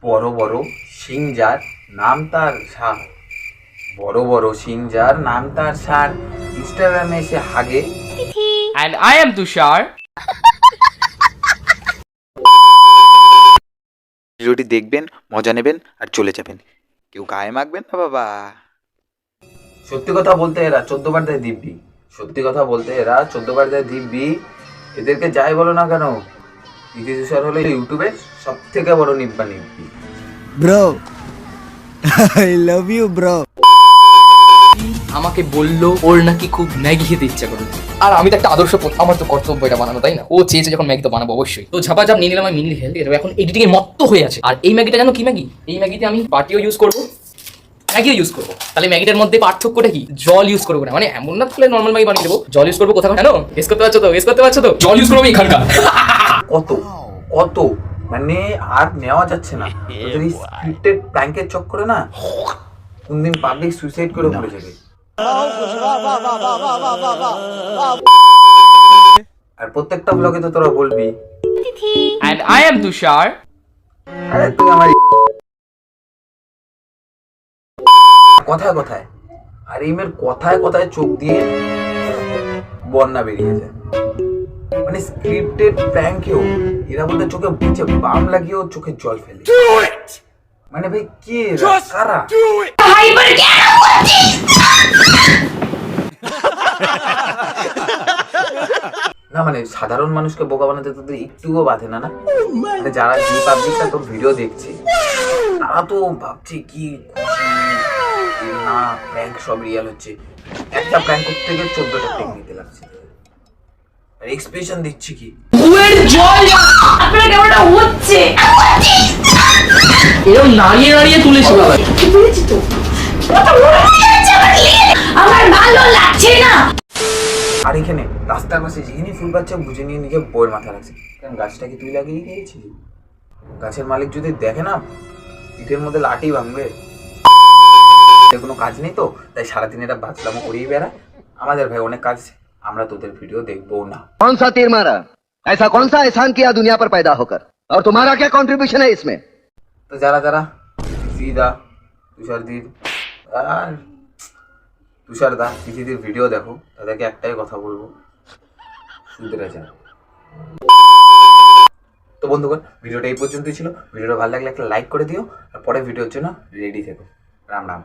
বড় বড় শিং যার নাম তার ষাঁড়। বড় বড় শিং যার নাম তার ষাঁড়। ইনস্টাগ্রামে এসে হাগে। And I am Tushar. ভিডিওটি দেখবেন, মজা নেবেন আর চলে যাবেন, কেউ গায়ে মাখবেন না বাবা। সত্যি কথা বলতে এরা 14 বার দেয় দিব্যি। সত্যি কথা বলতে এরা 14 বার দেয় দিব্যি। এদেরকে যাই বলো না কেন, ইতি তুষার হলো ইউটিউবের সব থেকে বড় নিব্বা নিব্বি। Bro I love you bro. আমাকে বললো ওর নাকি খুব ম্যাগি খেতে ইচ্ছা করে, আর আমি তো একটা আদর্শ আমার তো কর্তব্য এটা বানানো, তাই না? ও চেয়েছে যখন ম্যাগি তো বানাবো অবশ্যই। তো ঝাপাঝাপ নিয়ে নিলাম আমি মিনির হেল্প। এটা এখন এডিটিং এর মত্ত হয়ে আছে। আর এই ম্যাগিটা জানো কি ম্যাগি? এই ম্যাগিতে আমি বাটিও ইউজ করবো, ম্যাগিও ইউজ করবো। তাহলে ম্যাগিটার মধ্যে পার্থক্যটা কি? জল ইউজ করবো না, মানে এমন না তাহলে নর্মাল ম্যাগি বানিয়ে দেবো। জল ইউজ করবো কোথাও, জানো? গেস করতে পারছো তো? গেস করতে পারছো তো? জল ইউজ করবো এখানকার। কত কত মানে আর নেওয়া যাচ্ছে না। যদি স্ক্রিপ্টেড প্র্যাঙ্কের চক্করে না কোনদিন পাবলিক সুইসাইড করে মরে যাবে। আর প্রত্যেকটা ব্লগে তো তোরা বলবি And I am Tushar. আরে তুই আমার কথায় কথায় আর ইমের কথায় কথায় চোখ দিয়ে বন্যা বেরিয়ে যায়। মানে স্ক্রিপ্টেড প্র্যাঙ্কেও এরা বলতে চোখে বুঝে বাম লাগিয়েও চোখে জল ফেলে। মানে ভাই কে এরা? কারা? না মানে সাধারণ মানুষকে বোকা বানাতে তোদের একটুও বাধে না? না মানে যারা যে পাবলিকটা তোর ভিডিও দেখছে তারা তো ভাবছে কি খুশি না, প্র্যাঙ্ক সব রিয়েল হচ্ছে। একটা প্র্যাঙ্ক করতে গিয়ে 14টা টেক নিতে লাগছে। আর এক্সপ্রেশন দিচ্ছি কি আপনার কেমনটা হচ্ছে এরকম নাড়িয়ে নাড়িয়ে তুলেছি বাবা। আমার ভালো লাগছে না। আর এখানে রাস্তার পাশে যেখানে ফুল পাচ্ছে বুঝে নিয়ে নিজে বইয়ের মাথা রাখছে। কারণ গাছটা কি তুই লাগিয়ে গিয়েছিলি? গাছের মালিক যদি দেখে না পিঠের মধ্যে লাঠি ভাঙবে। কোনো কাজ নেই তো তাই সারাদিন এরা বাঁচলামও করেই বেড়ায়। আমাদের ভাই অনেক কাজ, আমরা তোদের ভিডিও দেখবো না। कौन सा तीर मारा? ऐसा कौन सा एहसान किया दुनिया पर पैदा होकर? और तुम्हारा क्या कंट्रीब्यूशन है इसमें? তো যারা যারা সিদা তুষারদির আর তুষারদা তিথিদির ভিডিও দেখো তাদেরকে একটাই কথা বলবো, শুধরে যা। তো বন্ধুগণ ভিডিওটা এই পর্যন্তই ছিল। ভিডিওটা ভালো লাগলে একটা লাইক করে দিও আর পরের ভিডিওর জন্য রেডি থেকো। রাম রাম।